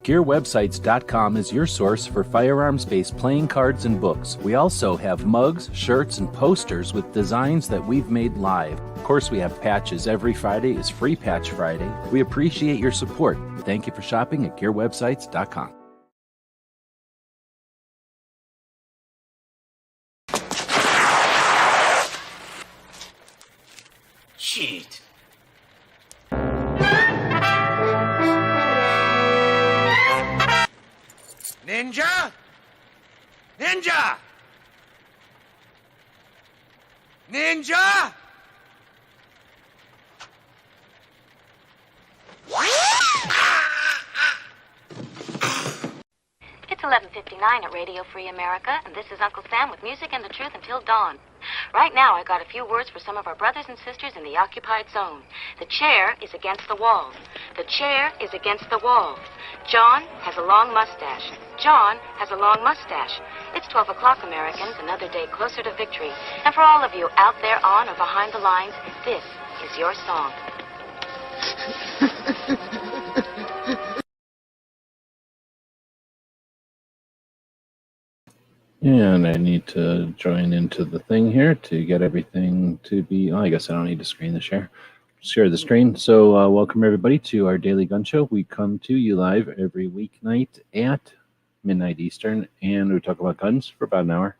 GearWebsites.com is your source for firearms-based playing cards and books. We also have mugs, shirts, and posters with designs that we've made live. Of course, we have patches. Every Friday is Free Patch Friday. We appreciate your support. Thank you for shopping at GearWebsites.com. Shit. Ninja? Ninja! Ninja! It's 11:59 at Radio Free America, and this is Uncle Sam with music and the truth until dawn. Right now, I got a few words for some of our brothers and sisters in the occupied zone. The chair is against the wall. The chair is against the wall. John has a long mustache. John has a long mustache. It's 12 o'clock, Americans, another day closer to victory. And for all of you out there on or behind the lines, this is your song. And I need to join into the thing here to get everything to be, I guess I don't need to share the screen. So welcome everybody to our daily gun show. We come to you live every weeknight at midnight Eastern, and we talk about guns for about an hour.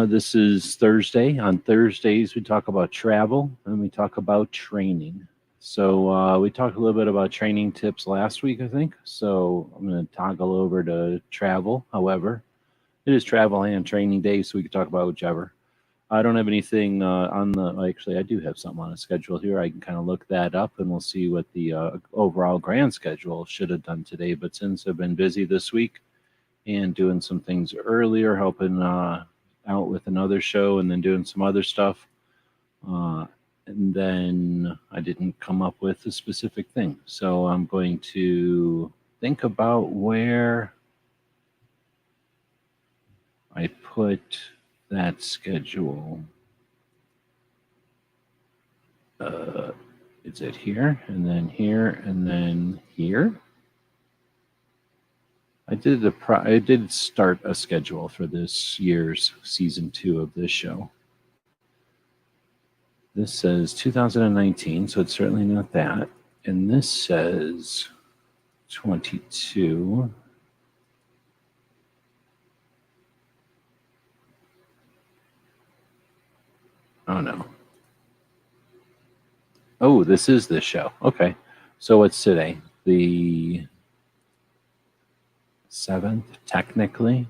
This is Thursday. On Thursdays, we talk about travel and we talk about training. So we talked a little bit about training tips last week, I think. So I'm going to toggle over to travel. However, it is travel and training day, so we can talk about whichever. I don't have anything on the, actually, I do have something on a schedule here. I can kind of look that up and we'll see what the overall grand schedule should have done today. But since I've been busy this week and doing some things earlier, helping out with another show and then doing some other stuff, and then I didn't come up with a specific thing. So I'm going to think about where I put that schedule. Is it here and then here and then here? I did start a schedule for this year's season 2 of this show. This says 2019, so it's certainly not that. And this says 22. Oh, no. Oh, this is this show. Okay. So what's today? The 7th, technically.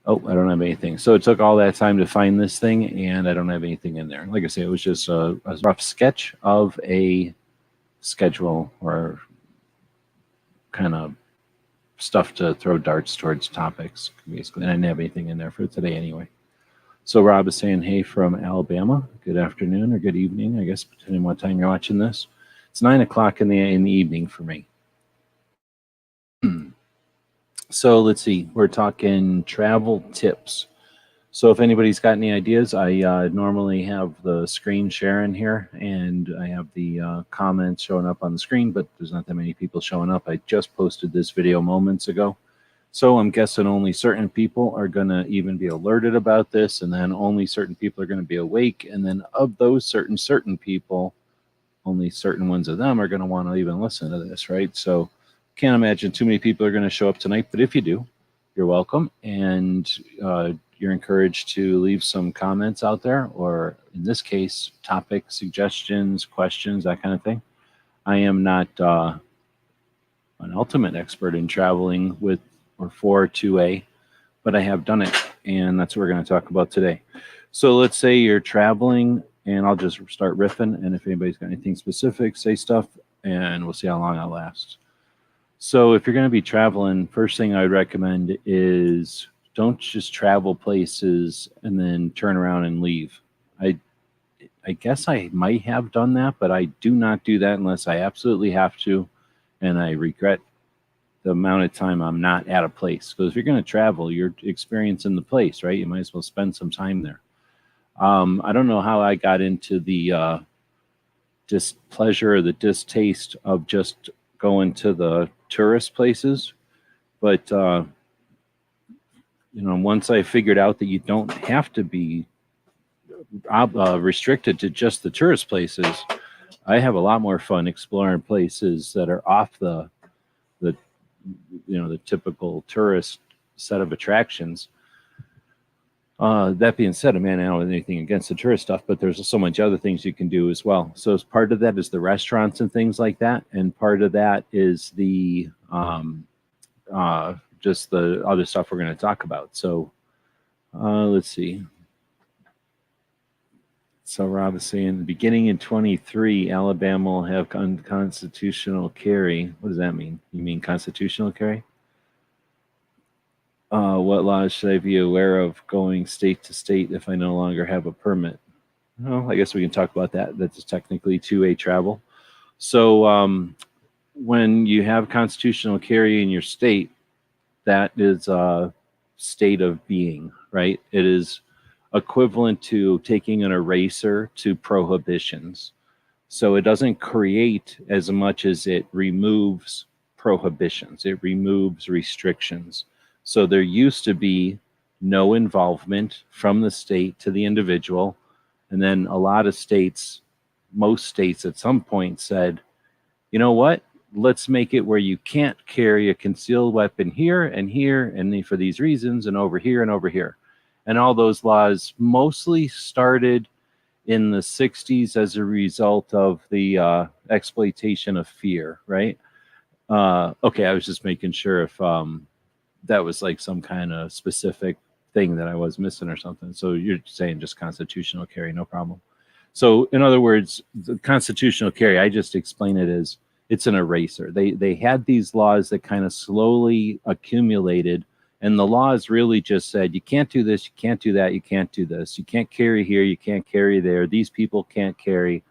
Oh, I don't have anything. So it took all that time to find this thing, and I don't have anything in there. Like I say, it was just a rough sketch of a schedule or kind of stuff to throw darts towards topics, basically. And I didn't have anything in there for today anyway. So Rob is saying, hey, from Alabama. Good afternoon or good evening, I guess, depending on what time you're watching this. It's 9 o'clock in the evening for me. So let's see. We're talking travel tips. So if anybody's got any ideas, I normally have the screen sharing here, and I have the comments showing up on the screen, but there's not that many people showing up. I just posted this video moments ago. So I'm guessing only certain people are going to even be alerted about this, and then only certain people are going to be awake. And then of those certain people, only certain ones of them are going to want to even listen to this, right? So can't imagine too many people are going to show up tonight, but if you do, you're welcome. And you're encouraged to leave some comments out there, or in this case, topic suggestions, questions, that kind of thing. I am not an ultimate expert in traveling with or for 2A, but I have done it, and that's what we're going to talk about today. So let's say you're traveling, and I'll just start riffing, and if anybody's got anything specific, say stuff, and we'll see how long I last. So if you're going to be traveling, first thing I would recommend is don't just travel places and then turn around and leave. I guess I might have done that, but I do not do that unless I absolutely have to, and I regret the amount of time I'm not at a place. Because if you're going to travel, you're experiencing the place, right? You might as well spend some time there. I don't know how I got into the displeasure or the distaste of just going to the tourist places. But, once I figured out that you don't have to be restricted to just the tourist places, I have a lot more fun exploring places that are off the typical tourist set of attractions. That being said, I mean, I don't have anything against the tourist stuff, but there's so much other things you can do as well. So as part of that is the restaurants and things like that, and part of that is the just the other stuff we're going to talk about. So let's see. So Rob is saying, beginning in 23, Alabama will have unconstitutional carry. What does that mean? You mean constitutional carry? What laws should I be aware of going state to state if I no longer have a permit? Well, I guess we can talk about that. That's technically 2A travel. So when you have constitutional carry in your state, that is a state of being, right? It is equivalent to taking an eraser to prohibitions. So it doesn't create as much as it removes prohibitions. It removes restrictions. So there used to be no involvement from the state to the individual. And then a lot of states, most states at some point said, you know what? Let's make it where you can't carry a concealed weapon here, and for these reasons, and over here and over here. And all those laws mostly started in the 60s as a result of the exploitation of fear, right? Okay, I was just making sure if that was like some kind of specific thing that I was missing or something. So you're saying just constitutional carry, no problem. So in other words, the constitutional carry, I just explain it as it's an eraser. They had these laws that kind of slowly accumulated, and the laws really just said, you can't do this, you can't do that, you can't do this. You can't carry here, you can't carry there. These people can't carry.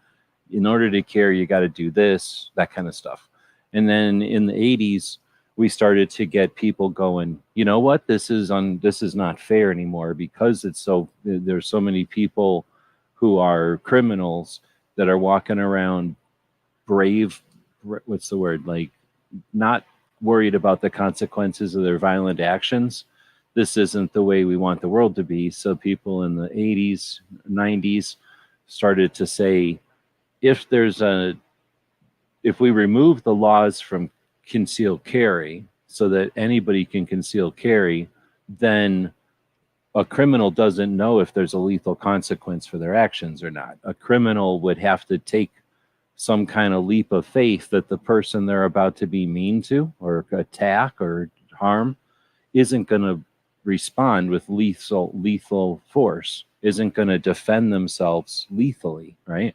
In order to carry, you got to do this, that kind of stuff. And then in the 80s, we started to get people going, you know what, this is not fair anymore, because there's so many people who are criminals that are walking around brave, what's the word, like not worried about the consequences of their violent actions. This isn't the way we want the world to be. So people in the 80s, 90s started to say, if we remove the laws from concealed carry so that anybody can conceal carry, then a criminal doesn't know if there's a lethal consequence for their actions or not. A criminal would have to take some kind of leap of faith that the person they're about to be mean to or attack or harm isn't going to respond with lethal force, isn't going to defend themselves lethally, right?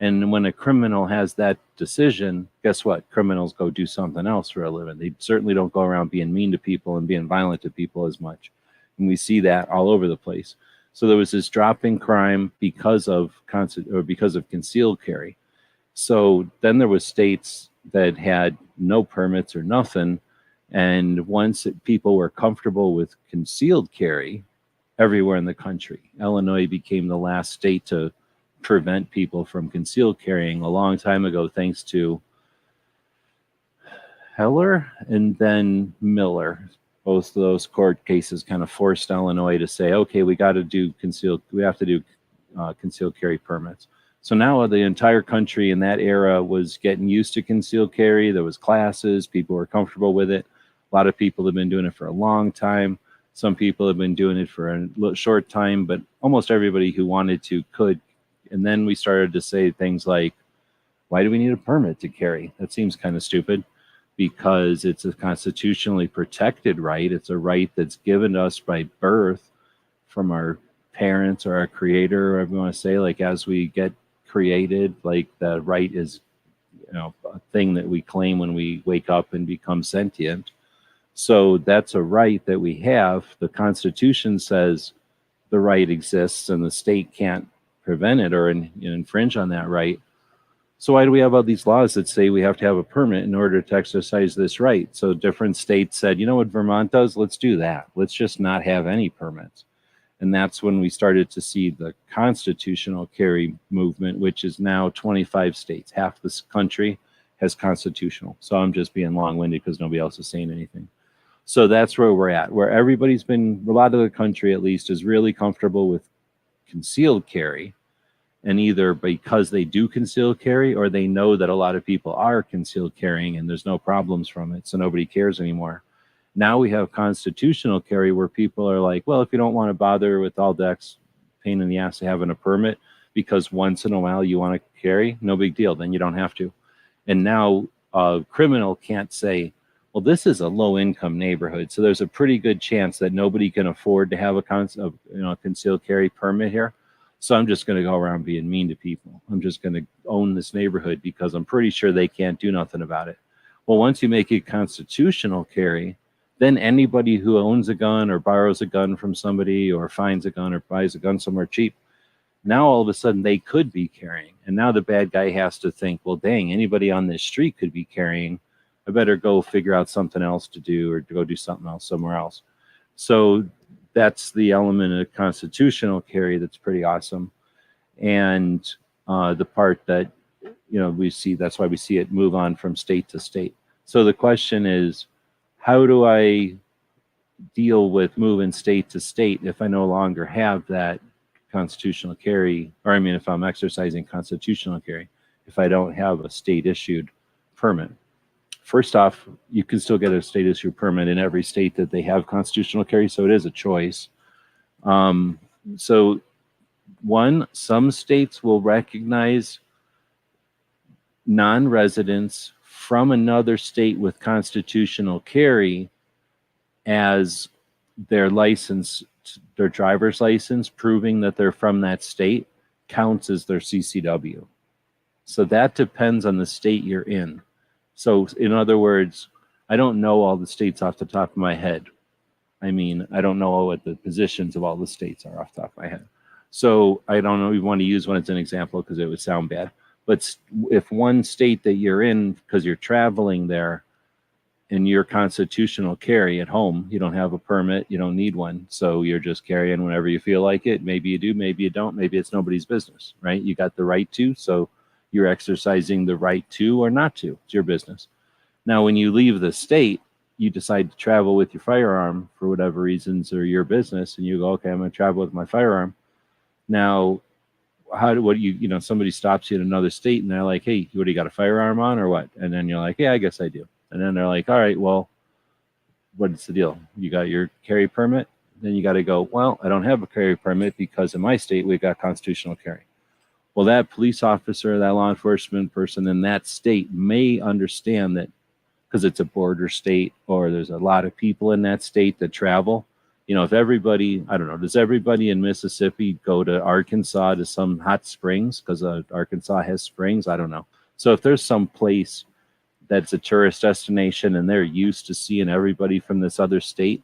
And when a criminal has that decision, guess what? Criminals go do something else for a living. They certainly don't go around being mean to people and being violent to people as much. And we see that all over the place. So there was this drop in crime because of concealed carry. So then there was states that had no permits or nothing. And once people were comfortable with concealed carry everywhere in the country, Illinois became the last state to prevent people from concealed carrying a long time ago, thanks to Heller and then Miller. Both of those court cases kind of forced Illinois to say, okay, we have to do concealed carry permits. So now the entire country in that era was getting used to concealed carry. There was classes, people were comfortable with it. A lot of people have been doing it for a long time. Some people have been doing it for a short time, but almost everybody who wanted to could. And then we started to say things like, why do we need a permit to carry? That seems kind of stupid, because it's a constitutionally protected right. It's a right that's given us by birth from our parents or our creator, or whatever you want to say. Like, as we get created, like, the right is, a thing that we claim when we wake up and become sentient. So that's a right that we have. The Constitution says the right exists and the state can't prevent it or infringe on that right. So why do we have all these laws that say we have to have a permit in order to exercise this right? So different states said, you know what Vermont does? Let's do that. Let's just not have any permits. And that's when we started to see the constitutional carry movement, which is now 25 states. Half this country has constitutional. So I'm just being long-winded because nobody else is saying anything. So that's where we're at, where everybody's been, a lot of the country at least, is really comfortable with concealed carry. And either because they do concealed carry or they know that a lot of people are concealed carrying and there's no problems from it, so nobody cares anymore. Now we have constitutional carry where people are like, well, if you don't want to bother with all the pain in the ass of having a permit because once in a while you want to carry, no big deal, then you don't have to. And now a criminal can't say, well, this is a low-income neighborhood, so there's a pretty good chance that nobody can afford to have a concealed carry permit here. So I'm just going to go around being mean to people. I'm just going to own this neighborhood because I'm pretty sure they can't do nothing about it. Well, once you make it constitutional carry, then anybody who owns a gun or borrows a gun from somebody or finds a gun or buys a gun somewhere cheap, now all of a sudden they could be carrying. And now the bad guy has to think, well, dang, anybody on this street could be carrying. I better go figure out something else to do or to go do something else somewhere else. So that's the element of constitutional carry that's pretty awesome. And the part that, we see, that's why we see it move on from state to state. So the question is, how do I deal with moving state to state if I no longer have that constitutional carry, or if I'm exercising constitutional carry, if I don't have a state issued permit? First off, you can still get a state issued permit in every state that they have constitutional carry, so it is a choice. So one, some states will recognize non-residents from another state with constitutional carry as their license, their driver's license, proving that they're from that state, counts as their CCW. So that depends on the state you're in. So in other words, I don't know all the states off the top of my head. I don't know what the positions of all the states are off the top of my head. So I don't know if you want to use one as an example because it would sound bad. But if one state that you're in, because you're traveling there, and your constitutional carry at home, you don't have a permit, you don't need one, so you're just carrying whenever you feel like it. Maybe you do, maybe you don't, maybe it's nobody's business, right? You got the right to, so you're exercising the right to or not to. It's your business. Now, when you leave the state, you decide to travel with your firearm for whatever reasons or your business, and you go, okay, I'm going to travel with my firearm. Now, somebody stops you in another state and they're like, hey, what do you got, a firearm on or what? And then you're like, yeah, I guess I do. And then they're like, all right, well, what's the deal? You got your carry permit? Then you got to go, well, I don't have a carry permit because in my state, we've got constitutional carry. Well, that police officer, that law enforcement person in that state may understand that because it's a border state or there's a lot of people in that state that travel. If everybody, I don't know, does everybody in Mississippi go to Arkansas to some hot springs because Arkansas has springs? I don't know. So if there's some place that's a tourist destination and they're used to seeing everybody from this other state,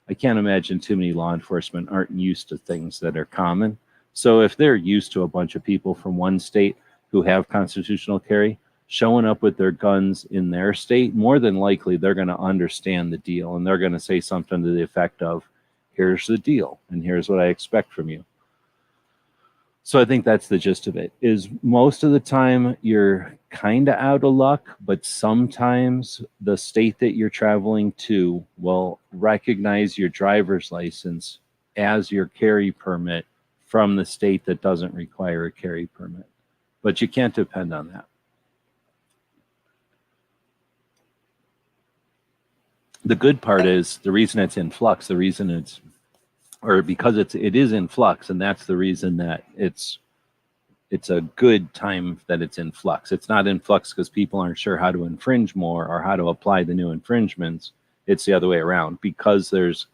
I can't imagine too many law enforcement aren't used to things that are common. So if they're used to a bunch of people from one state who have constitutional carry showing up with their guns in their state, more than likely they're going to understand the deal and they're going to say something to the effect of, here's the deal and here's what I expect from you. So I think that's the gist of it, is most of the time you're kind of out of luck, but sometimes the state that you're traveling to will recognize your driver's license as your carry permit from the state that doesn't require a carry permit. But you can't depend on that. The good part is the reason it's in flux, the reason it's, or because it is in flux, and that's the reason that it's a good time that it's in flux. It's not in flux because people aren't sure how to infringe more or how to apply the new infringements. It's the other way around, because there's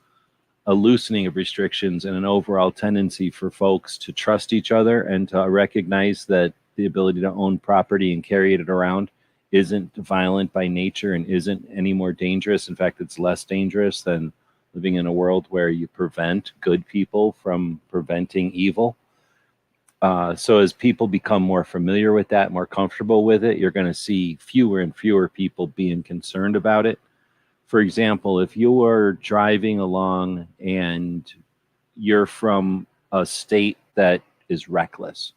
a loosening of restrictions and an overall tendency for folks to trust each other and to recognize that the ability to own property and carry it around isn't violent by nature and isn't any more dangerous. In fact, it's less dangerous than living in a world where you prevent good people from preventing evil. So as people become more familiar with that, more comfortable with it, you're going to see fewer and fewer people being concerned about it. For example, if you are driving along and you're from a state that is reckless,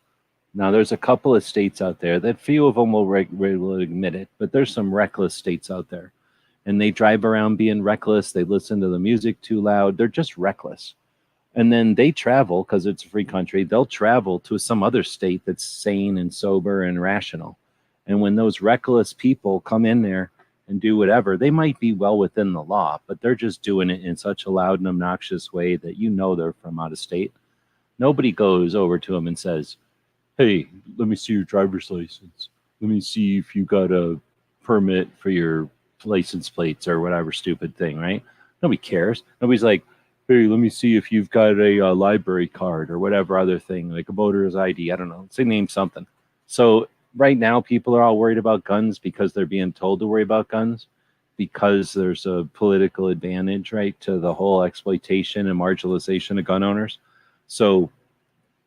Now, there's a couple of states out there that few of them will admit it, but there's some reckless states out there. And they drive around being reckless. They listen to the music too loud. They're just reckless. And then they travel, because it's a free country, they'll travel to some other state that's sane and sober and rational. And when those reckless people come in there and do whatever, they might be well within the law, but they're just doing it in such a loud and obnoxious way that you know they're from out of state. Nobody goes over to them and says, hey, let me see your driver's license. Let me see if you got a permit for your license plates or whatever stupid thing, right? Nobody cares. Nobody's like, hey, let me see if you've got a library card or whatever other thing, like a voter's ID. I don't know. Say name something. So right now, people are all worried about guns because they're being told to worry about guns, because there's a political advantage, right, to the whole exploitation and marginalization of gun owners. So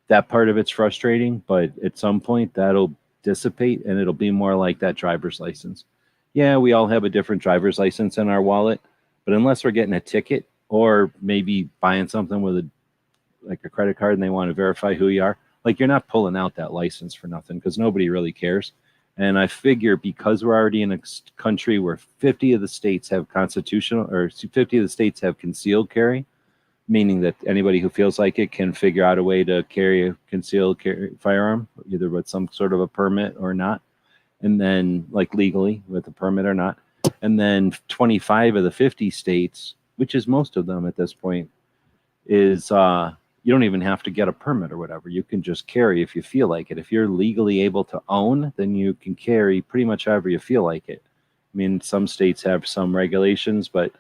that part of it's frustrating, but at some point that'll dissipate and it'll be more like that driver's license. Yeah, we all have a different driver's license in our wallet, but unless we're getting a ticket or maybe buying something with a credit card and they want to verify who you are, like, you're not pulling out that license for nothing, because nobody really cares. And I figure because we're already in a country where 50 of the states have 50 of the states have concealed carry, meaning that anybody who feels like it can figure out a way to carry a concealed carry firearm, either with some sort of a permit or not, and then like legally with a permit or not. And then 25 of the 50 states, which is most of them at this point, is you don't even have to get a permit or whatever. You can just carry if you feel like it. If you're legally able to own, then you can carry pretty much however you feel like it. I mean, some states have some regulations, but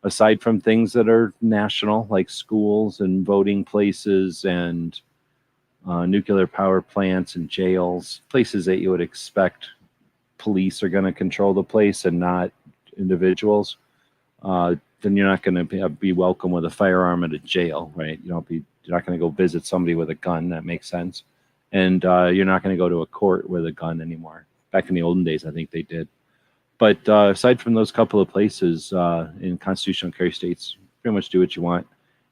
aside from things that are national, like schools and voting places and nuclear power plants and jails, places that you would expect police are going to control the place and not individuals, then you're not going to be welcome with a firearm at a jail, right? You're not going to go visit somebody with a gun. That makes sense. And you're not going to go to a court with a gun anymore. Back in the olden days, I think they did. But aside from those couple of places in constitutional carry states, pretty much do what you want.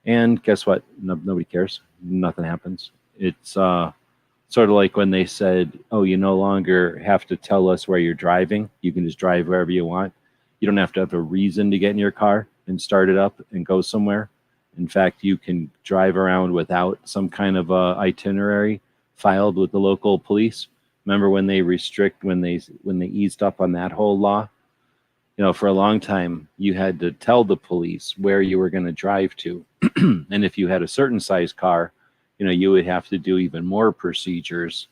And guess what? Nobody cares. Nothing happens. It's sort of like when they said, oh, you no longer have to tell us where you're driving. You can just drive wherever you want. You don't have to have a reason to get in your car and start it up and go somewhere. In fact, you can drive around without some kind of itinerary filed with the local police. Remember when they eased up on that whole law? You know, for a long time, you had to tell the police where you were going to drive to. And if you had a certain size car, you know, you would have to do even more procedures.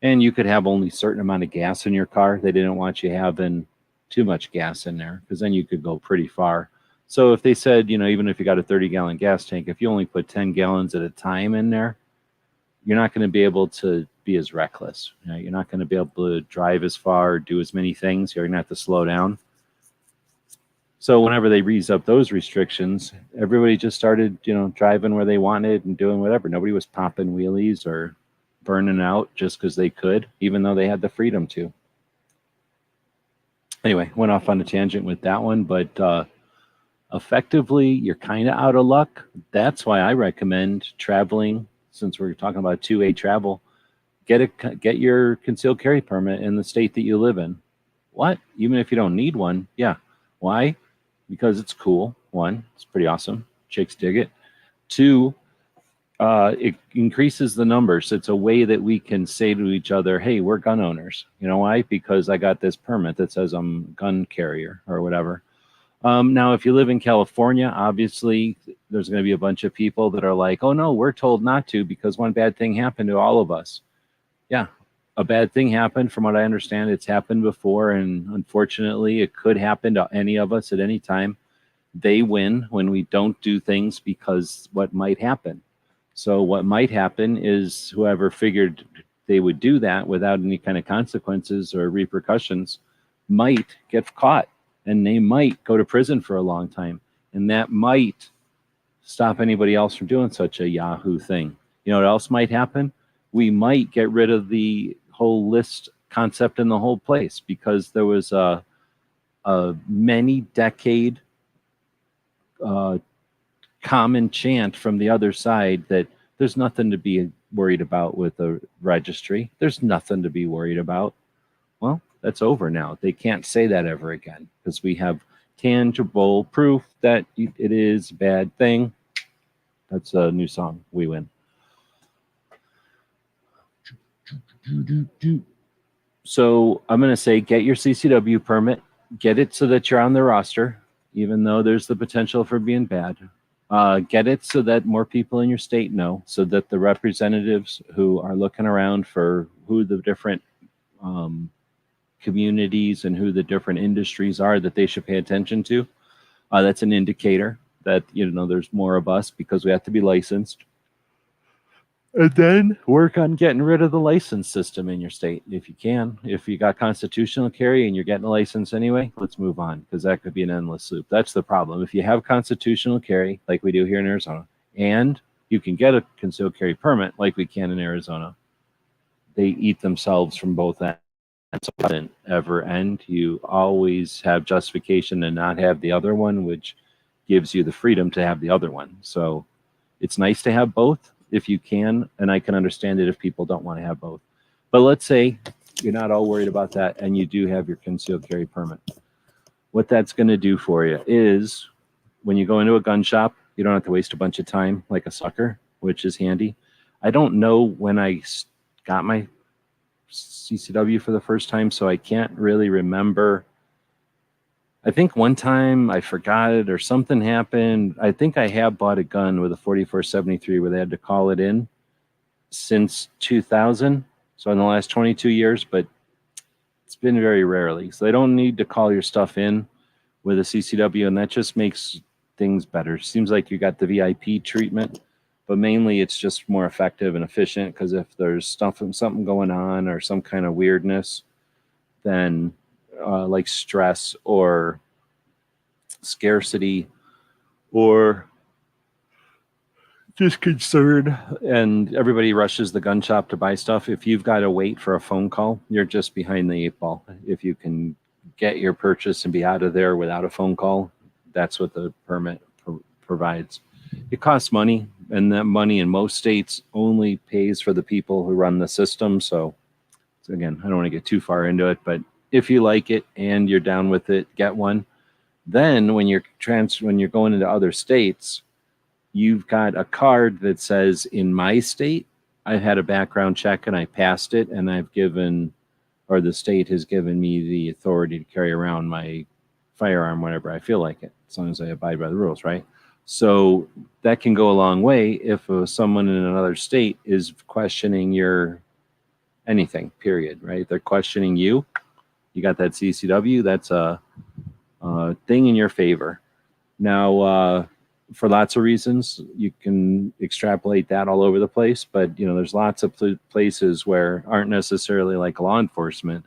And you could have only a certain amount of gas in your car. They didn't want you having too much gas in there, because then you could go pretty far. So if they said, you know, even if you got a 30-gallon gas tank, if you only put 10 gallons at a time in there, you're not going to be able to be as reckless. You know, you're not going to be able to drive as far or do as many things. You're going to have to slow down. So whenever they raised up those restrictions, everybody just started, you know, driving where they wanted and doing whatever. Nobody was popping wheelies or burning out just because they could, even though they had the freedom to. Anyway, went off on a tangent with that one, but effectively, you're kind of out of luck. That's why I recommend traveling. Since we're talking about 2A travel, get your concealed carry permit in the state that you live in. What? Even if you don't need one? Yeah. Why? Because it's cool. One, it's pretty awesome. Chicks dig it. Two, it increases the numbers. It's a way that we can say to each other, hey, we're gun owners. You know why? Because I got this permit that says I'm a gun carrier or whatever. Now, if you live in California, obviously, there's going to be a bunch of people that are like, oh, no, we're told not to because one bad thing happened to all of us. Yeah, a bad thing happened. From what I understand, it's happened before, and unfortunately, it could happen to any of us at any time. They win when we don't do things because what might happen. So what might happen is whoever figured they would do that without any kind of consequences or repercussions might get caught. And they might go to prison for a long time. And that might stop anybody else from doing such a Yahoo thing. You know what else might happen? We might get rid of the whole list concept in the whole place, because there was a many decade common chant from the other side that there's nothing to be worried about with the registry. There's nothing to be worried about. Well, that's over now. They can't say that ever again because we have tangible proof that it is a bad thing. That's a new song. We win. So I'm going to say get your CCW permit, get it so that you're on the roster, even though there's the potential for being bad. Get it so that more people in your state know, so that the representatives who are looking around for who the different communities and who the different industries are that they should pay attention to. That's an indicator that, there's more of us because we have to be licensed. And then work on getting rid of the license system in your state if you can. If you got constitutional carry and you're getting a license anyway, let's move on because that could be an endless loop. That's the problem. If you have constitutional carry, like we do here in Arizona, and you can get a concealed carry permit like we can in Arizona, they eat themselves from both ends. So it doesn't ever end. You always have justification to not have the other one, which gives you the freedom to have the other one. So it's nice to have both if you can, and I can understand it if people don't want to have both. But let's say you're not all worried about that and you do have your concealed carry permit. What that's going to do for you is when you go into a gun shop, you don't have to waste a bunch of time like a sucker, which is handy. I don't know when I got my CCW for the first time, so I can't really remember. I think one time I forgot it or something happened. I think I have bought a gun with a 4473 where they had to call it in since 2000. So in the last 22 years, but it's been very rarely. So they don't need to call your stuff in with a CCW, and that just makes things better. Seems like you got the VIP treatment, but mainly it's just more effective and efficient because if there's something going on or some kind of weirdness, then like stress or scarcity or just concern, and everybody rushes the gun shop to buy stuff. If you've got to wait for a phone call, you're just behind the 8-ball. If you can get your purchase and be out of there without a phone call, that's what the permit provides. It costs money, and that money in most states only pays for the people who run the system. So again, I don't want to get too far into it, but if you like it and you're down with it, get one. Then when you're going into other states, you've got a card that says, in my state, I've had a background check and I passed it, and the state has given me the authority to carry around my firearm whenever I feel like it, as long as I abide by the rules, right? So that can go a long way if someone in another state is questioning your anything, period, right? They're questioning you. You got that CCW, that's a thing in your favor. Now, for lots of reasons, you can extrapolate that all over the place, but there's lots of places where aren't necessarily like law enforcement.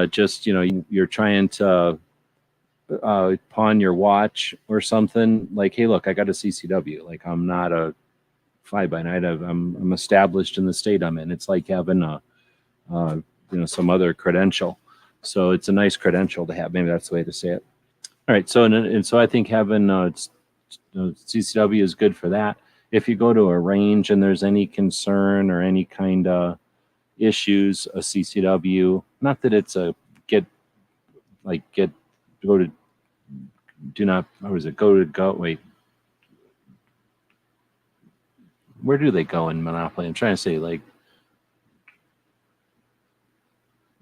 Just you're trying to pawn your watch or something. Like, hey, look, I got a CCW. Like, I'm not a fly-by-night. I'm established in the state I'm in. It's like having a some other credential. So it's a nice credential to have. Maybe that's the way to say it. All right. So so I think having CCW is good for that. If you go to a range and there's any concern or any kind of issues, a CCW, not that it's a where do they go in Monopoly? I'm trying to say, like,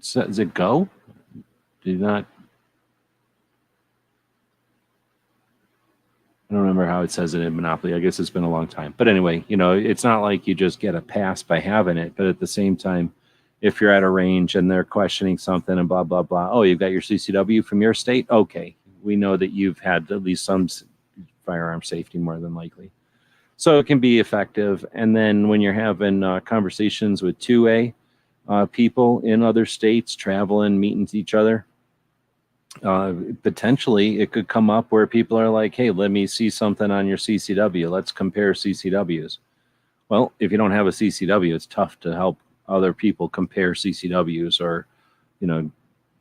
is it go? Do not. I don't remember how it says it in Monopoly. I guess it's been a long time. But anyway, it's not like you just get a pass by having it. But at the same time, if you're at a range and they're questioning something and blah, blah, blah, oh, you've got your CCW from your state? Okay. We know that you've had at least some firearm safety, more than likely. So it can be effective. And then when you're having conversations with 2A people in other states, traveling, meeting each other, potentially it could come up where people are like, hey, let me see something on your CCW. Let's compare CCWs. Well, if you don't have a CCW, it's tough to help other people compare CCWs or,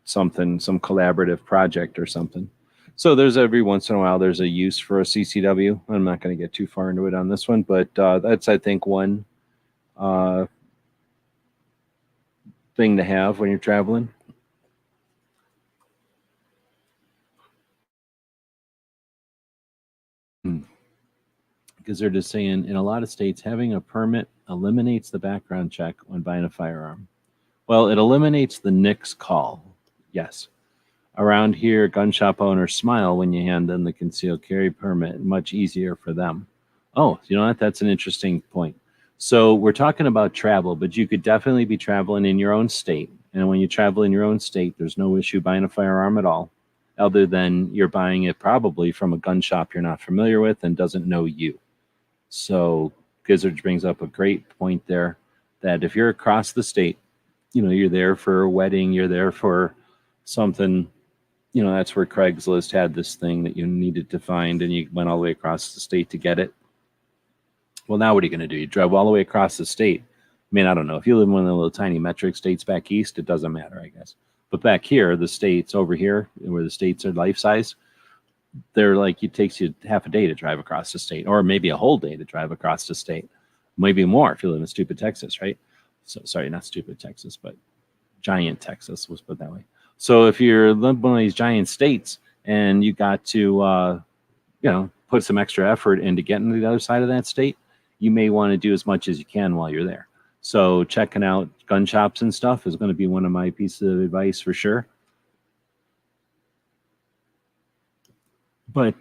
some collaborative project or something. So there's every once in a while, there's a use for a CCW. I'm not going to get too far into it on this one, but that's, I think, one thing to have when you're traveling. Because they're just saying in a lot of states, having a permit eliminates the background check when buying a firearm. Well, it eliminates the NICS call. Yes. Around here, gun shop owners smile when you hand them the concealed carry permit. Much easier for them. Oh, you know what? That's an interesting point. So we're talking about travel, but you could definitely be traveling in your own state. And when you travel in your own state, there's no issue buying a firearm at all, other than you're buying it probably from a gun shop you're not familiar with and doesn't know you. So Gizzard brings up a great point there that if you're across the state, you know, you're there for a wedding, you're there for something, you know, that's where Craigslist had this thing that you needed to find and you went all the way across the state to get it. Well, now what are you going to do? You drive all the way across the state. I mean, I don't know. If you live in one of the little tiny metric states back east, it doesn't matter, I guess. But back here, the states over here, where the states are life size, they're like, it takes you half a day to drive across the state, or maybe a whole day to drive across the state. Maybe more if you live in stupid Texas, right? So sorry, not stupid Texas, but giant Texas, was put that way. So if you're one of these giant states and you got to, put some extra effort into getting to the other side of that state, you may want to do as much as you can while you're there. So checking out gun shops and stuff is going to be one of my pieces of advice for sure. But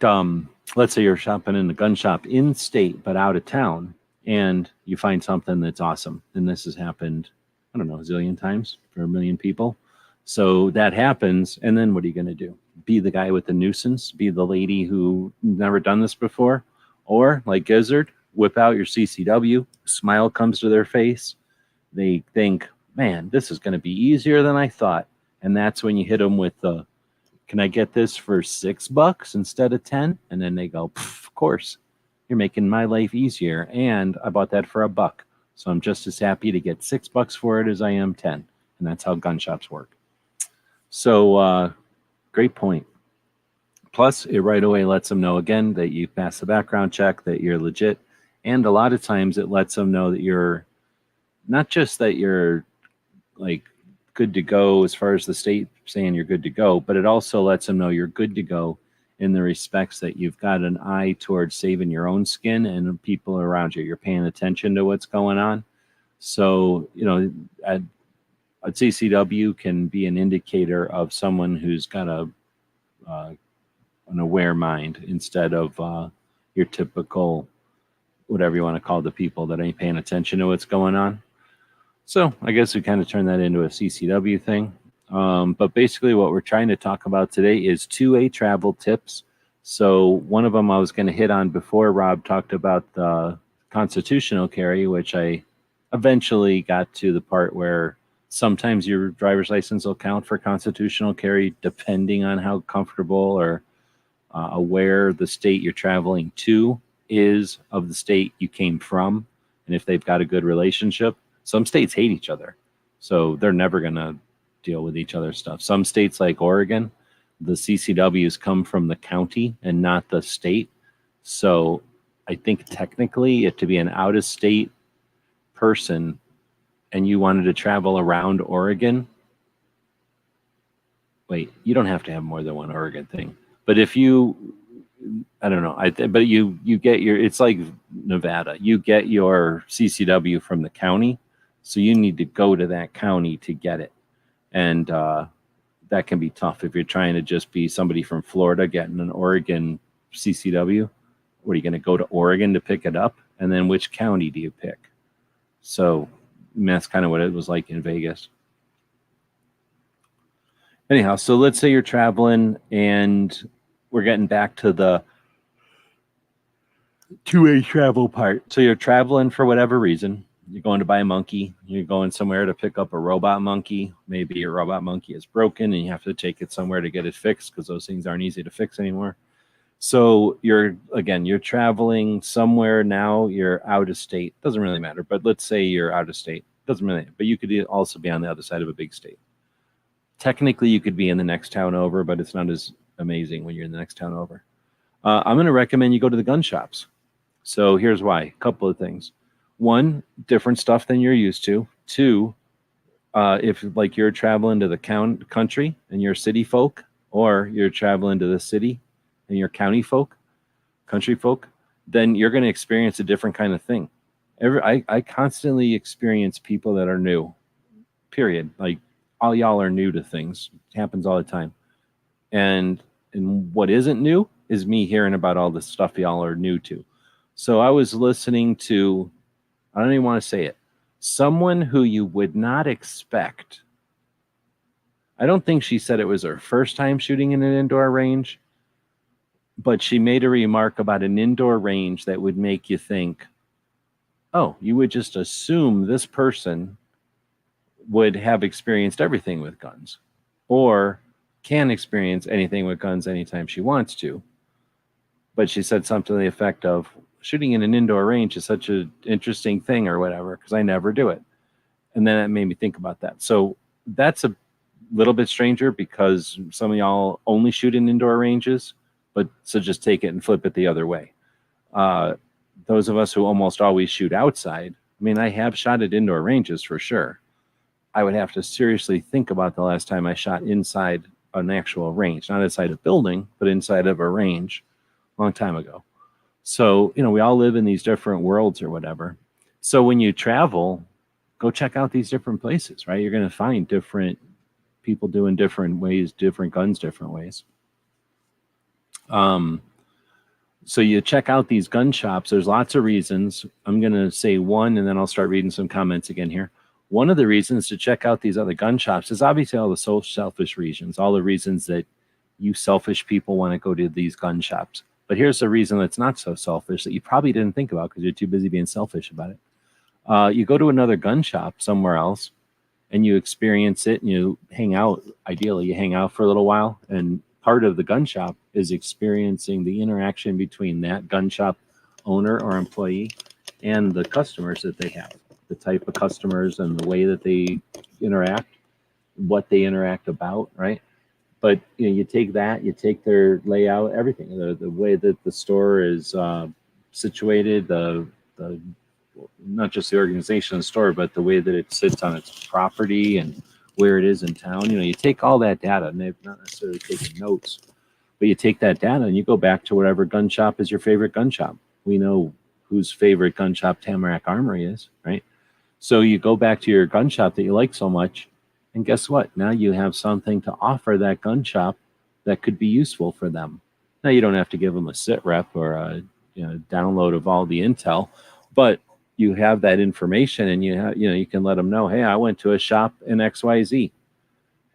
let's say you're shopping in a gun shop in state but out of town, and you find something that's awesome. And this has happened, I don't know, a zillion times for a million people. So that happens, and then what are you going to do? Be the guy with the nuisance? Be the lady who never done this before? Or, like Gizzard, whip out your CCW, smile comes to their face. They think, man, this is going to be easier than I thought. And that's when you hit them with the, can I get this for $6 instead of 10? And then they go, of course, you're making my life easier. And I bought that for $1. So I'm just as happy to get $6 for it as I am 10. And that's how gun shops work. So great point. Plus, it right away lets them know, again, that you passed the background check, that you're legit. And a lot of times it lets them know that you're not just that you're like good to go as far as the state saying you're good to go, but it also lets them know you're good to go in the respects that you've got an eye towards saving your own skin and people around you. You're paying attention to what's going on. So, you know, a CCW can be an indicator of someone who's got an aware mind instead of your typical, whatever you want to call the people that ain't paying attention to what's going on. So I guess we kind of turn that into a CCW thing. But basically what we're trying to talk about today is 2A travel tips. So one of them I was going to hit on before Rob talked about the constitutional carry, which I eventually got to the part where sometimes your driver's license will count for constitutional carry depending on how comfortable or aware the state you're traveling to is of the state you came from, and if they've got a good relationship. Some states hate each other, so they're never going to deal with each other's stuff. Some states like Oregon, the CCWs come from the county and not the state. So I think technically to be an out-of-state person and you wanted to travel around Oregon, wait, you don't have to have more than one Oregon thing. But if you, I don't know, but you get your, it's like Nevada, you get your CCW from the county, so you need to go to that county to get it. And that can be tough if you're trying to just be somebody from Florida getting an Oregon CCW. What, are you going to go to Oregon to pick it up? And then which county do you pick? So I mean, that's kind of what it was like in Vegas. Anyhow, so let's say you're traveling and we're getting back to the 2A travel part. So you're traveling for whatever reason. You're going to buy a monkey. You're going somewhere to pick up a robot monkey. Maybe your robot monkey is broken and you have to take it somewhere to get it fixed because those things aren't easy to fix anymore. So you're traveling somewhere now. You're out of state. Doesn't really matter. But let's say you're out of state. Doesn't really matter. But you could also be on the other side of a big state. Technically, you could be in the next town over, but it's not as amazing when you're in the next town over. I'm going to recommend you go to the gun shops. So here's why. A couple of things. One, different stuff than you're used to. Two, if like you're traveling to the country and you're city folk, or you're traveling to the city and you're county folk, country folk, then you're going to experience a different kind of thing. I constantly experience people that are new, period. Like all y'all are new to things. It happens all the time. And what isn't new is me hearing about all the stuff y'all are new to. So I was listening to, I don't even want to say it, someone who you would not expect. I don't think she said it was her first time shooting in an indoor range, but she made a remark about an indoor range that would make you think, oh, you would just assume this person would have experienced everything with guns or can experience anything with guns anytime she wants to. But she said something to the effect of, shooting in an indoor range is such an interesting thing or whatever, because I never do it. And then it made me think about that. So that's a little bit stranger because some of y'all only shoot in indoor ranges, but so just take it and flip it the other way. Those of us who almost always shoot outside, I mean, I have shot at indoor ranges for sure. I would have to seriously think about the last time I shot inside an actual range, not inside a building, but inside of a range a long time ago. So, we all live in these different worlds or whatever. So when you travel, go check out these different places, right? You're going to find different people doing different ways, different guns, different ways. So you check out these gun shops. There's lots of reasons. I'm going to say one, and then I'll start reading some comments again here. One of the reasons to check out these other gun shops is obviously all the so selfish reasons, all the reasons that you selfish people want to go to these gun shops. But here's the reason that's not so selfish that you probably didn't think about because you're too busy being selfish about it. You go to another gun shop somewhere else and you experience it and you hang out. Ideally, you hang out for a little while. And part of the gun shop is experiencing the interaction between that gun shop owner or employee and the customers that they have, the type of customers and the way that they interact, what they interact about, right? But you take that, you take their layout, everything, the way that the store is situated, the not just the organization of the store, but the way that it sits on its property and where it is in town. You take all that data, and they've not necessarily taken notes, but you take that data and you go back to whatever gun shop is your favorite gun shop. We know whose favorite gun shop Tamarack Armory is, right? So you go back to your gun shop that you like so much, and guess what? Now you have something to offer that gun shop that could be useful for them. Now you don't have to give them a sit rep or a download of all the intel, but you have that information, and you can let them know, hey, I went to a shop in XYZ,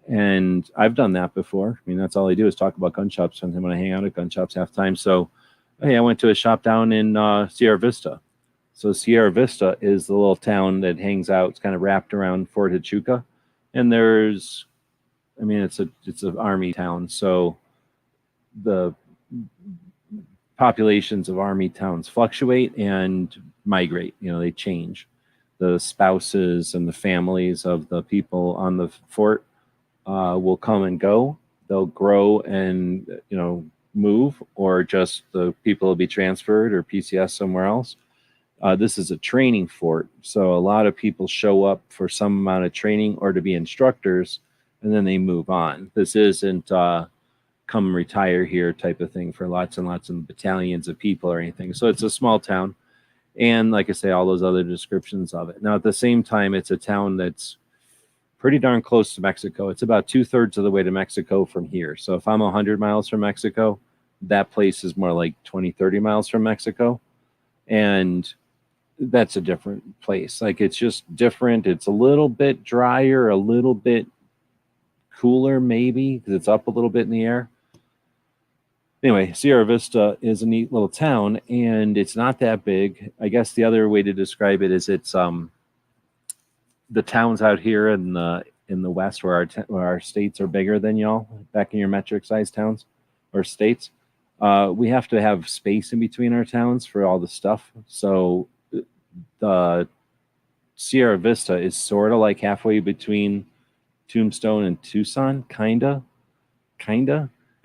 and I've done that before. I mean, that's all I do is talk about gun shops when I hang out at gun shops half the time. So, hey, I went to a shop down in Sierra Vista. So Sierra Vista is the little town that hangs out. It's kind of wrapped around Fort Huachuca. And it's an army town. So the populations of army towns fluctuate and migrate. They change. The spouses and the families of the people on the fort will come and go. They'll grow and, move, or just the people will be transferred or PCS somewhere else. This is a training fort, so a lot of people show up for some amount of training or to be instructors, and then they move on. This isn't come retire here type of thing for lots and lots of battalions of people or anything. So it's a small town, and like I say, all those other descriptions of it. Now, at the same time, it's a town that's pretty darn close to Mexico. It's about 2/3 of the way to Mexico from here. So if I'm 100 miles from Mexico, that place is more like 20, 30 miles from Mexico. And that's a different place. Like, it's just different. It's a little bit drier, a little bit cooler, maybe, because it's up a little bit in the air. Anyway, Sierra Vista is a neat little town, and it's not that big. I guess the other way to describe it is it's the towns out here in the West where our states are bigger than y'all, back in your metric sized towns or states. We have to have space in between our towns for all the stuff. So the Sierra Vista is sort of like halfway between Tombstone and Tucson, kinda.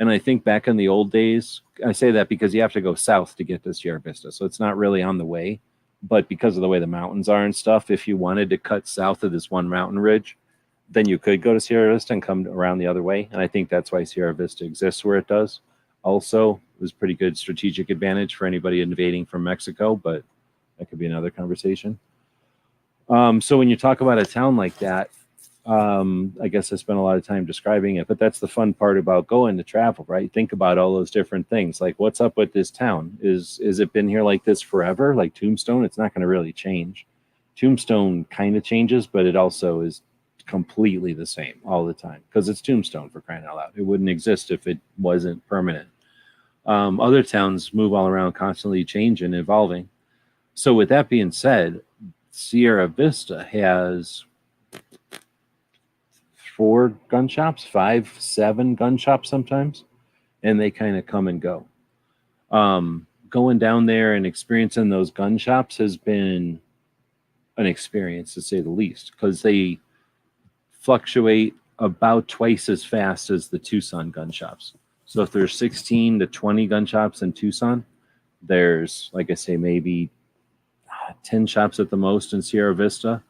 And I think back in the old days, I say that because you have to go south to get to Sierra Vista, so it's not really on the way. But because of the way the mountains are and stuff, if you wanted to cut south of this one mountain ridge, then you could go to Sierra Vista and come around the other way. And I think that's why Sierra Vista exists where it does. Also, it was pretty good strategic advantage for anybody invading from Mexico, but that could be another conversation. So when you talk about a town like that, I guess I spent a lot of time describing it, but that's the fun part about going to travel, right? Think about all those different things. Like, what's up with this town? Is it been here like this forever? Like Tombstone, it's not going to really change. Tombstone kind of changes, but it also is completely the same all the time because it's Tombstone, for crying out loud. It wouldn't exist if it wasn't permanent. Other towns move all around, constantly changing, evolving. So with that being said, Sierra Vista has 4 gun shops, 5, 7 gun shops sometimes, and they kind of come and go. Going down there and experiencing those gun shops has been an experience, to say the least, because they fluctuate about twice as fast as the Tucson gun shops. So if there's 16 to 20 gun shops in Tucson, there's, like I say, maybe 10 shops at the most in Sierra Vista,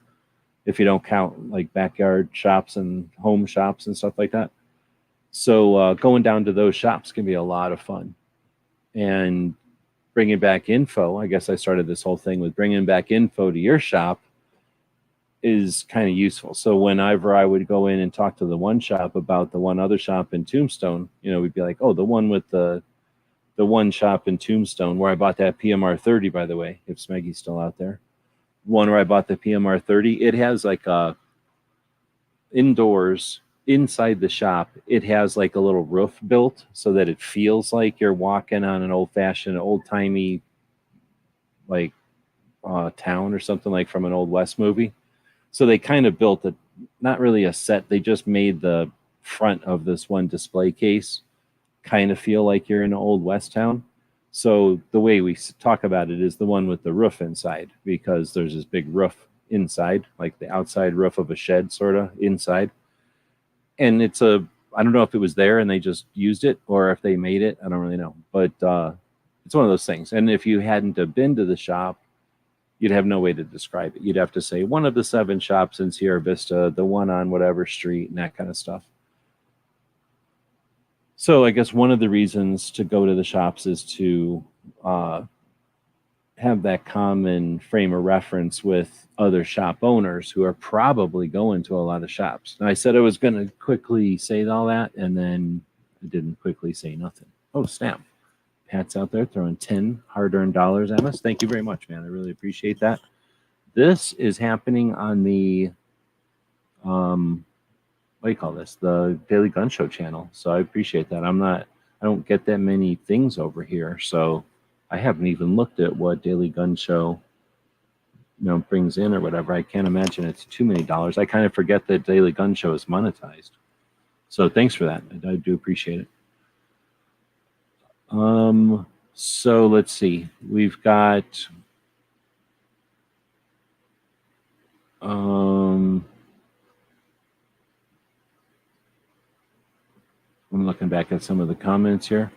if you don't count like backyard shops and home shops and stuff like that. So going down to those shops can be a lot of fun. And bringing back info, I guess I started this whole thing with bringing back info to your shop is kind of useful. So whenever I would go in and talk to the one shop about the one other shop in Tombstone, you know, we'd be like, oh, the one with the one shop in Tombstone where I bought that PMR 30, by the way, if Smeggy's still out there. One where I bought the PMR 30, it has like a indoors inside the shop. It has like a little roof built so that it feels like you're walking on an old-fashioned, old-timey like town or something like from an Old West movie. So they kind of built it, not really a set. They just made the front of this one display case kind of feel like you're in an Old West town. So the way we talk about it is the one with the roof inside, because there's this big roof inside, like the outside roof of a shed sort of inside. And it's I don't know if it was there and they just used it or if they made it. I don't really know. But it's one of those things. And if you hadn't have been to the shop, you'd have no way to describe it. You'd have to say one of the 7 shops in Sierra Vista, the one on whatever street, and that kind of stuff. So I guess one of the reasons to go to the shops is to have that common frame of reference with other shop owners who are probably going to a lot of shops. Now, I said I was going to quickly say all that, and then I didn't quickly say nothing. Oh, snap. Pat's out there throwing 10 hard-earned dollars at us. Thank you very much, man. I really appreciate that. This is happening on the, what do you call this? The Daily Gun Show channel. So I appreciate that. I don't get that many things over here. So I haven't even looked at what Daily Gun Show, brings in or whatever. I can't imagine it's too many dollars. I kind of forget that Daily Gun Show is monetized. So thanks for that. I do appreciate it. So let's see. We've got I'm looking back at some of the comments here.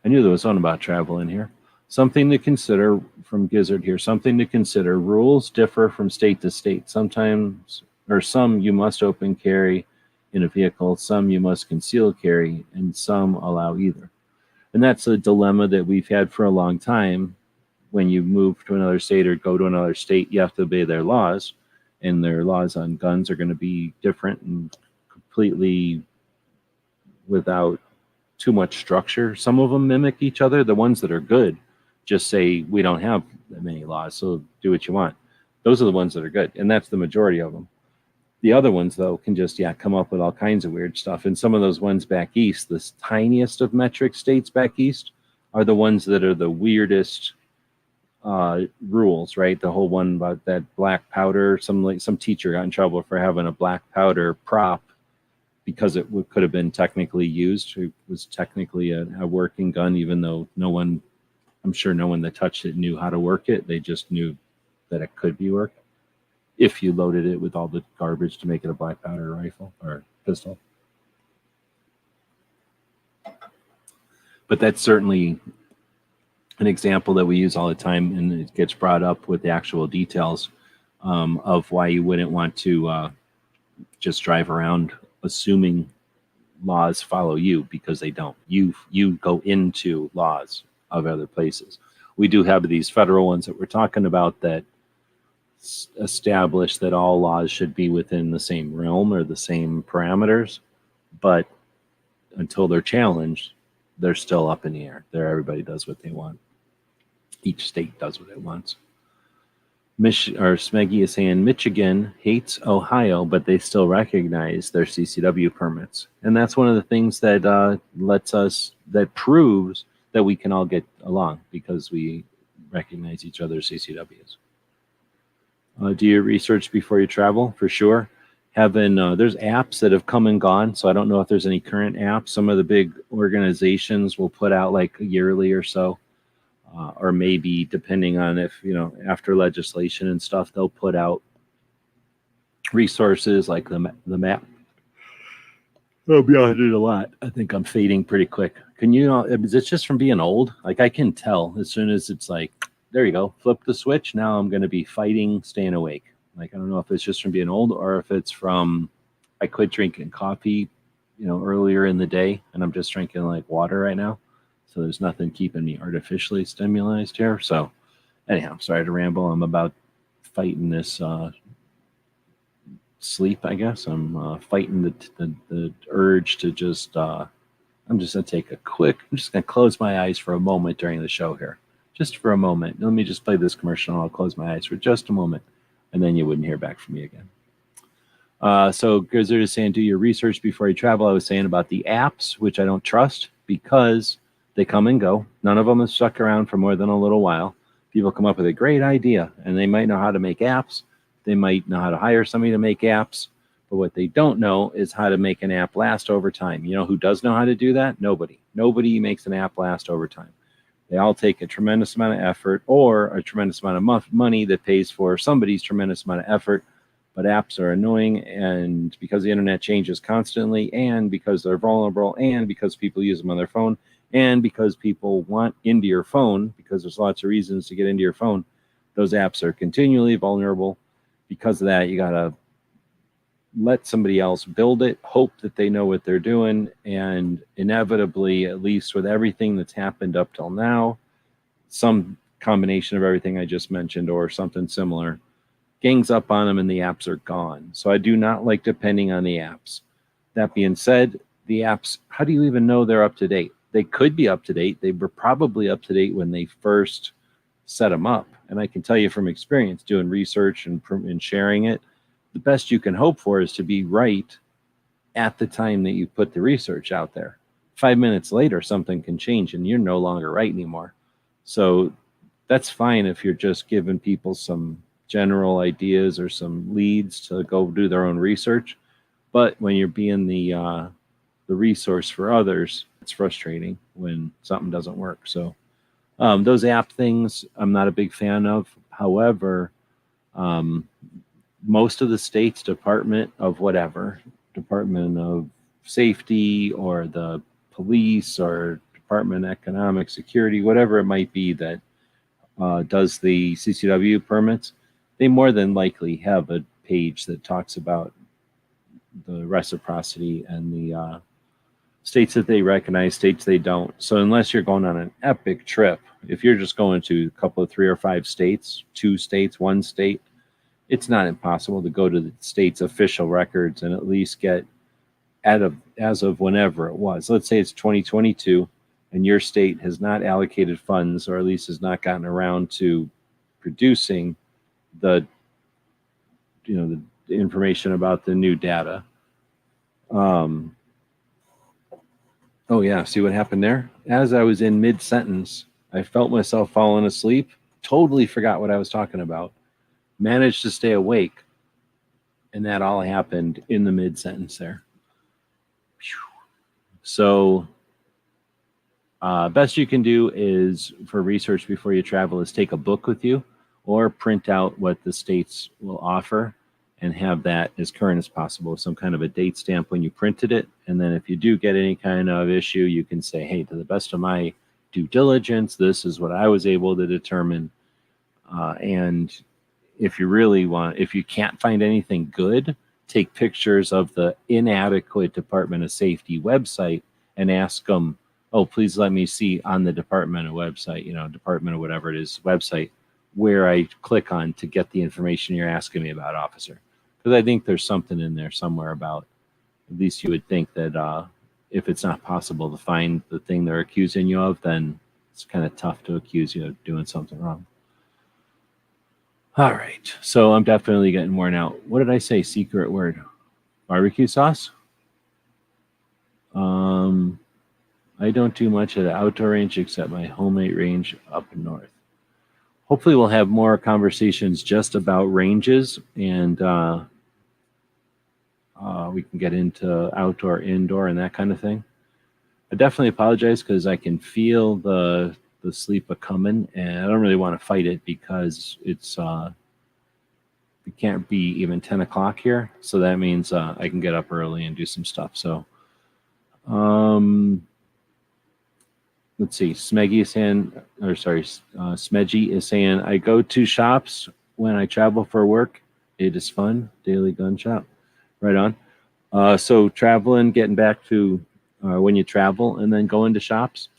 I knew there was one about travel in here. Something to consider from Gizzard here. Something to consider. Rules differ from state to state. Sometimes, or some you must open carry in a vehicle. Some you must conceal carry, and some allow either. And that's a dilemma that we've had for a long time. When you move to another state or go to another state, you have to obey their laws. And their laws on guns are going to be different and completely without too much structure. Some of them mimic each other. The ones that are good just say, we don't have that many laws, so do what you want. Those are the ones that are good, and that's the majority of them. The other ones, though, can just, come up with all kinds of weird stuff. And some of those ones back east, the tiniest of metric states back east, are the ones that are the weirdest rules, right? The whole one about that black powder, some teacher got in trouble for having a black powder prop because it could have been technically used. It was technically a working gun, even though I'm sure no one that touched it knew how to work it. They just knew that it could be worked if you loaded it with all the garbage to make it a black powder rifle or pistol. But that's certainly an example that we use all the time, and it gets brought up with the actual details of why you wouldn't want to just drive around assuming laws follow you, because they don't. You go into laws of other places. We do have these federal ones that we're talking about that establish that all laws should be within the same realm or the same parameters, but until they're challenged, they're still up in the air. Everybody does what they want. Each state does what it wants. Smeggy is saying Michigan hates Ohio, but they still recognize their CCW permits, and that's one of the things that that proves that we can all get along, because we recognize each other's CCWs. Do your research before you travel, for sure. There's apps that have come and gone, so I don't know if there's any current apps. Some of the big organizations will put out like yearly or so, or maybe depending on if, after legislation and stuff, they'll put out resources like the map. I'll be on it a lot. I think I'm fading pretty quick. Is it just from being old? Like, I can tell as soon as it's like, there you go, flip the switch. Now I'm going to be fighting staying awake. Like, I don't know if it's just from being old or if it's from, I quit drinking coffee, earlier in the day, and I'm just drinking like water right now. So there's nothing keeping me artificially stimulated here. So anyhow, sorry to ramble. I'm about fighting this sleep, I guess. I'm fighting the urge to just, I'm just going to close my eyes for a moment during the show here. Just for a moment. Let me just play this commercial and I'll close my eyes for just a moment. And then you wouldn't hear back from me again. So Gizzard is saying, do your research before you travel. I was saying about the apps, which I don't trust because they come and go. None of them have stuck around for more than a little while. People come up with a great idea, and they might know how to make apps. They might know how to hire somebody to make apps. But what they don't know is how to make an app last over time. You know who does know how to do that? Nobody. Nobody makes an app last over time. They all take a tremendous amount of effort or a tremendous amount of money that pays for somebody's tremendous amount of effort. But apps are annoying, and because the internet changes constantly, and because they're vulnerable, and because people use them on their phone, and because people want into your phone, because there's lots of reasons to get into your phone, those apps are continually vulnerable. Because of that, you got to let somebody else build it, hope that they know what they're doing, and inevitably, at least with everything that's happened up till now, some combination of everything I just mentioned or something similar gangs up on them and the apps are gone. So I do not like depending on the apps. That being said, the apps, how do you even know they're up to date? They could be up to date. They were probably up to date when they first set them up. And I can tell you from experience, doing research and sharing it, the best you can hope for is to be right at the time that you put the research out there. 5 minutes later, something can change and you're no longer right anymore. So that's fine if you're just giving people some general ideas or some leads to go do their own research. But when you're being the resource for others, it's frustrating when something doesn't work. So those app things I'm not a big fan of. However, most of the state's Department of Safety or the police or Department of Economic Security, whatever it might be that does the CCW permits, they more than likely have a page that talks about the reciprocity and the states that they recognize, states they don't. So unless you're going on an epic trip, if you're just going to a couple of 3 or 5 states, 2 states, 1 state, it's not impossible to go to the state's official records and at least get as of whenever it was. Let's say it's 2022 and your state has not allocated funds, or at least has not gotten around to producing the information about the new data. Oh yeah, see what happened there? As I was in mid-sentence, I felt myself falling asleep, totally forgot what I was talking about, managed to stay awake, and that all happened in the mid-sentence there. So best you can do is, for research before you travel, is take a book with you or print out what the states will offer and have that as current as possible, some kind of a date stamp when you printed it. And then if you do get any kind of issue, you can say, hey, to the best of my due diligence. This is what I was able to determine. And if you can't find anything good, take pictures of the inadequate Department of Safety website and ask them, oh, please let me see on the Department of website, Department of whatever it is website, where I click on to get the information you're asking me about, officer. Because I think there's something in there somewhere about, at least you would think that if it's not possible to find the thing they're accusing you of, then it's kind of tough to accuse you of doing something wrong. All right, so I'm definitely getting worn out. What did I say? Secret word. Barbecue sauce? I don't do much at the outdoor range except my homemade range up north. Hopefully we'll have more conversations just about ranges, and we can get into outdoor, indoor, and that kind of thing. I definitely apologize because I can feel the sleep a coming, and I don't really want to fight it because it's it can't be even 10 o'clock here, so that means I can get up early and do some stuff. So let's see. Smeggy is saying, Smedgy is saying, I go to shops when I travel for work. It is fun. Daily gun shop. Right on. So traveling, getting back to when you travel and then go into shops.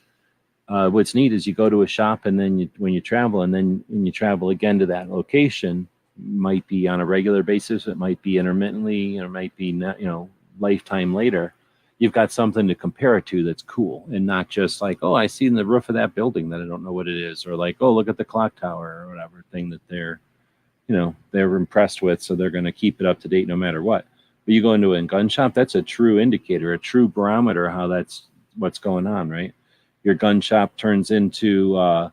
What's neat is you go to a shop and then when you travel again to that location, might be on a regular basis, it might be intermittently, it might be lifetime later. You've got something to compare it to that's cool, and not just like, oh, I see in the roof of that building that I don't know what it is, or like, oh, look at the clock tower or whatever thing that they're impressed with, so they're going to keep it up to date no matter what. But you go into a gun shop, that's a true indicator, a true barometer of how that's what's going on, right? Your gun shop turns into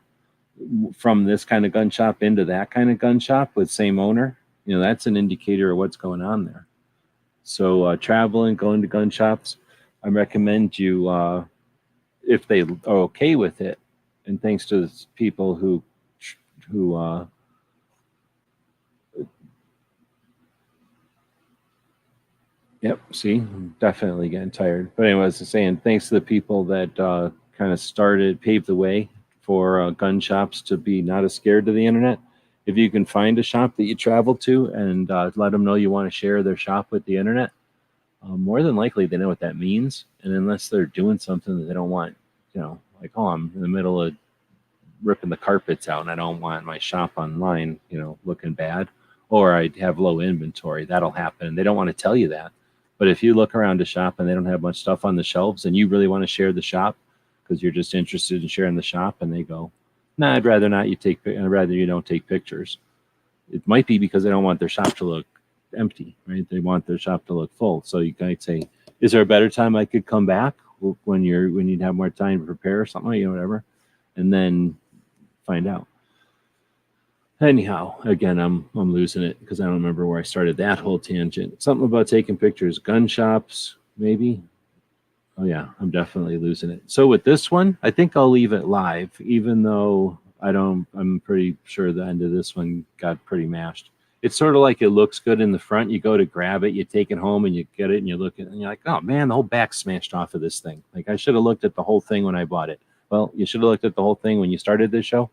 from this kind of gun shop into that kind of gun shop with same owner. That's an indicator of what's going on there. So traveling, going to gun shops, I recommend you, if they are okay with it, and thanks to the people who yep, see, I'm definitely getting tired. But anyway, as I was saying, thanks to the people that kind of paved the way for gun shops to be not as scared to the internet. If you can find a shop that you travel to and let them know you want to share their shop with the internet, more than likely they know what that means. And unless they're doing something that they don't want, like, oh, I'm in the middle of ripping the carpets out and I don't want my shop online, looking bad, or I have low inventory, that'll happen. They don't want to tell you that. But if you look around a shop and they don't have much stuff on the shelves and you really want to share the shop because you're just interested in sharing the shop, and they go, nah, I'd rather not. I'd rather you don't take pictures. It might be because they don't want their shop to look empty, right? They want their shop to look full. So you might say, is there a better time I could come back when you'd have more time to prepare or something, whatever, and then find out. Anyhow, again, I'm losing it because I don't remember where I started that whole tangent. Something about taking pictures, gun shops, maybe. Oh yeah, I'm definitely losing it. So with this one, I think I'll leave it live, even though I'm pretty sure the end of this one got pretty mashed. It's sort of like it looks good in the front. You go to grab it, you take it home, and you get it, and you look at it, and you're like, oh man, the whole back's smashed off of this thing. Like, I should have looked at the whole thing when I bought it. Well, you should have looked at the whole thing when you started this show,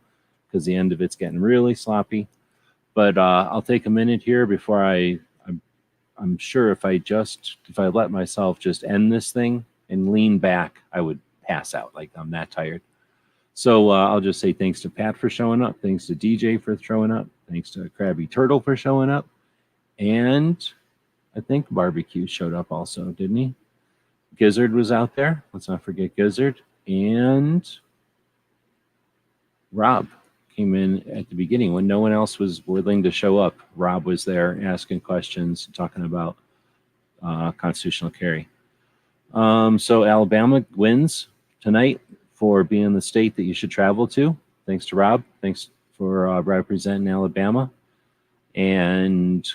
because the end of it's getting really sloppy. But I'll take a minute here before I'm sure if I let myself just end this thing and lean back, I would pass out. Like, I'm that tired. So I'll just say thanks to Pat for showing up. Thanks to DJ for showing up. Thanks to Krabby Turtle for showing up. And I think Barbecue showed up also, didn't he? Gizzard was out there. Let's not forget Gizzard. And Rob came in at the beginning when no one else was willing to show up. Rob was there asking questions, talking about constitutional carry. So Alabama wins tonight for being the state that you should travel to. Thanks to Rob. Thanks for representing Alabama. And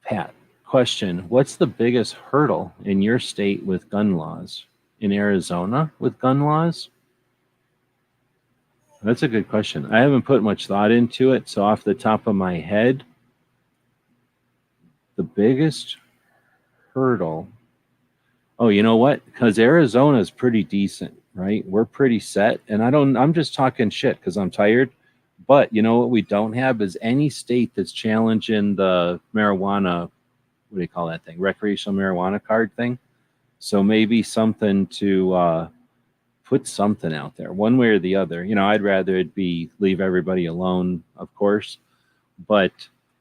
Pat, question, what's the biggest hurdle in your state with gun laws? In Arizona with gun laws? That's a good question. I haven't put much thought into it. So off the top of my head, the biggest hurdle. Oh, you know what? Because Arizona is pretty decent, right? We're pretty set. And I'm just talking shit because I'm tired. But you know what we don't have is any state that's challenging the marijuana, what do you call that thing? Recreational marijuana card thing. So maybe something to put something out there, one way or the other. I'd rather it be leave everybody alone, of course. But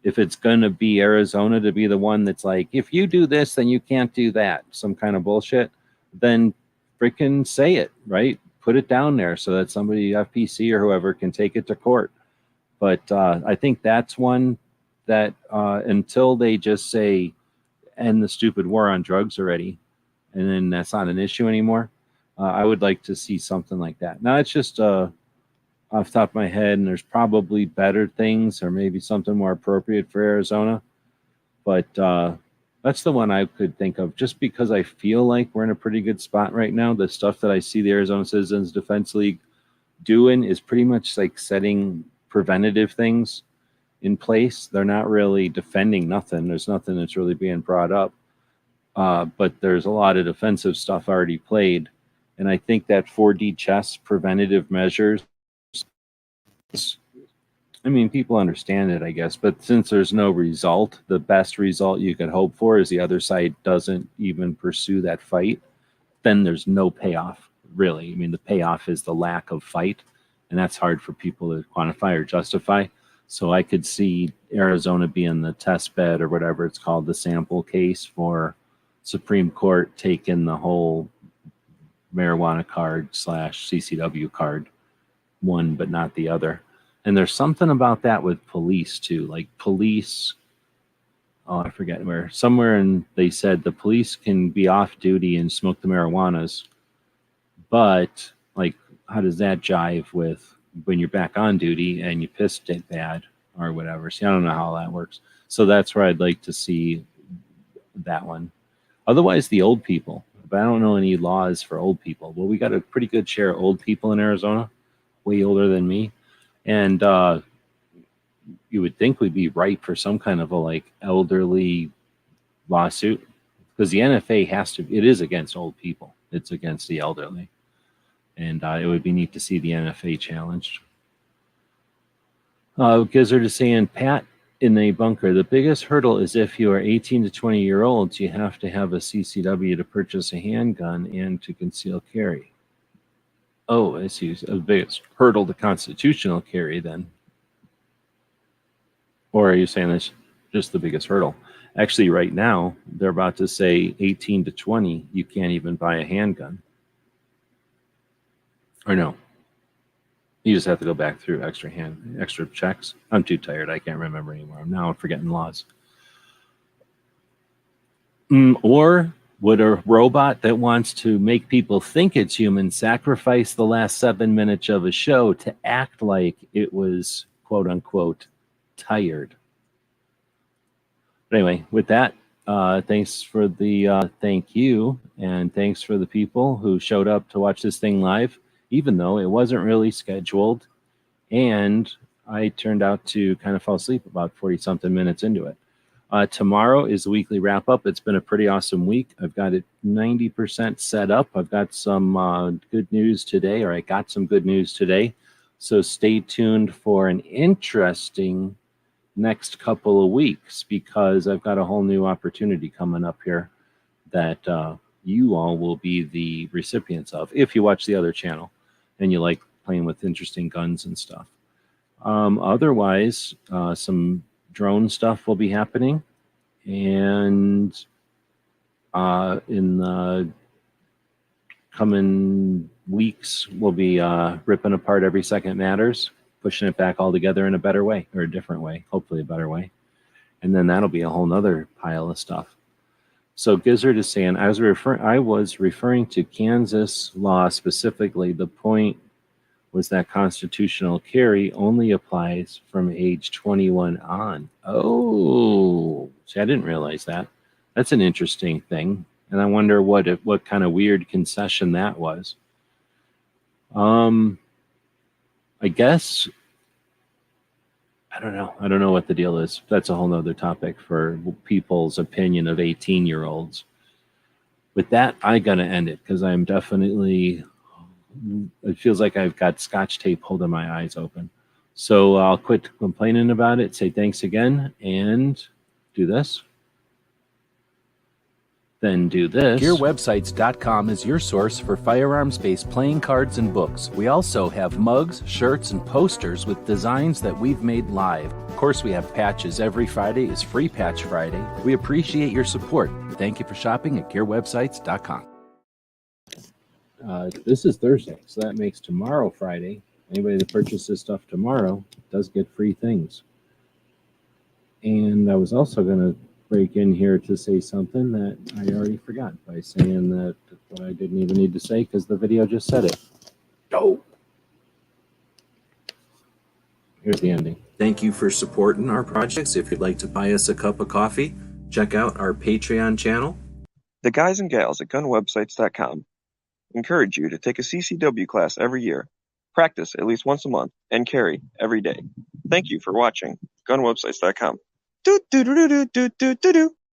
if it's going to be Arizona to be the one that's like, if you do this, then you can't do that, some kind of bullshit, then freaking say it, right? Put it down there so that somebody, FPC or whoever, can take it to court. But I think that's one that until they just say, end the stupid war on drugs already, and then that's not an issue anymore, I would like to see something like that. Now, it's just off the top of my head, and there's probably better things or maybe something more appropriate for Arizona. But that's the one I could think of just because I feel like we're in a pretty good spot right now. The stuff that I see the Arizona Citizens Defense League doing is pretty much like setting preventative things in place. They're not really defending nothing. There's nothing that's really being brought up. But there's a lot of defensive stuff already played. And I think that 4D chess preventative measures, I mean, people understand it, I guess, but since there's no result, the best result you could hope for is the other side doesn't even pursue that fight, then there's no payoff, really. I mean, the payoff is the lack of fight, and that's hard for people to quantify or justify. So I could see Arizona being the test bed or whatever it's called, the sample case for Supreme Court taking the whole marijuana card / CCW card, one but not the other. And there's something about that with police too. Like police, I forget where, somewhere, and they said the police can be off duty and smoke the marijuanas, but like, how does that jive with when you're back on duty and you pissed it bad or whatever? See, I don't know how that works. So that's where I'd like to see that one. Otherwise, the old people. But I don't know any laws for old people. Well, we got a pretty good share of old people in Arizona, way older than me. And you would think we'd be ripe for some kind of a like elderly lawsuit, because the NFA it is against old people. It's against the elderly. And it would be neat to see the NFA challenged. Gizzard is saying, Pat in the bunker, the biggest hurdle is if you are 18 to 20-year-olds, you have to have a CCW to purchase a handgun and to conceal carry. Oh, I see. The biggest hurdle to constitutional carry then. Or are you saying that's just the biggest hurdle? Actually, right now, they're about to say 18 to 20, you can't even buy a handgun. Or no. You just have to go back through extra checks. I'm too tired. I can't remember anymore. I'm forgetting laws. Or would a robot that wants to make people think it's human sacrifice the last 7 minutes of a show to act like it was, quote unquote, tired? But anyway, with that, thanks for the thank you, and thanks for the people who showed up to watch this thing live, even though it wasn't really scheduled, and I turned out to kind of fall asleep about 40-something minutes into it. Tomorrow is the weekly wrap-up. It's been a pretty awesome week. I've got it 90% set up. I've got some good news today, or I got some good news today. So stay tuned for an interesting next couple of weeks, because I've got a whole new opportunity coming up here that you all will be the recipients of if you watch the other channel and you like playing with interesting guns and stuff. Otherwise, some drone stuff will be happening, and in the coming weeks we'll be ripping apart Every Second Matters, pushing it back all together in a better way, or a different way, hopefully a better way, and then that'll be a whole nother pile of stuff. So Gizzard is saying, I was referring to Kansas law specifically. The point was that constitutional carry only applies from age 21 on. Oh, see, I didn't realize that. That's an interesting thing. And I wonder what kind of weird concession that was. I guess, I don't know. I don't know what the deal is. That's a whole nother topic for people's opinion of 18-year-olds. with that, I gotta end it because I'm definitely. It feels like I've got scotch tape holding my eyes open. So I'll quit complaining about it. Say thanks again, and do this. Then do this. GearWebsites.com is your source for firearms-based playing cards and books. We also have mugs, shirts, and posters with designs that we've made live. Of course, we have patches. Every Friday is Free Patch Friday. We appreciate your support. Thank you for shopping at GearWebsites.com. This is Thursday, so that makes tomorrow Friday. Anybody that purchases stuff tomorrow does get free things. And I was also going to break in here to say something that I already forgot by saying that what I didn't even need to say because the video just said it. Oh! Here's the ending. Thank you for supporting our projects. If you'd like to buy us a cup of coffee, check out our Patreon channel. The guys and gals at gunwebsites.com encourage you to take a CCW class every year, practice at least once a month, and carry every day. Thank you for watching gunwebsites.com. Do do do do do do do do.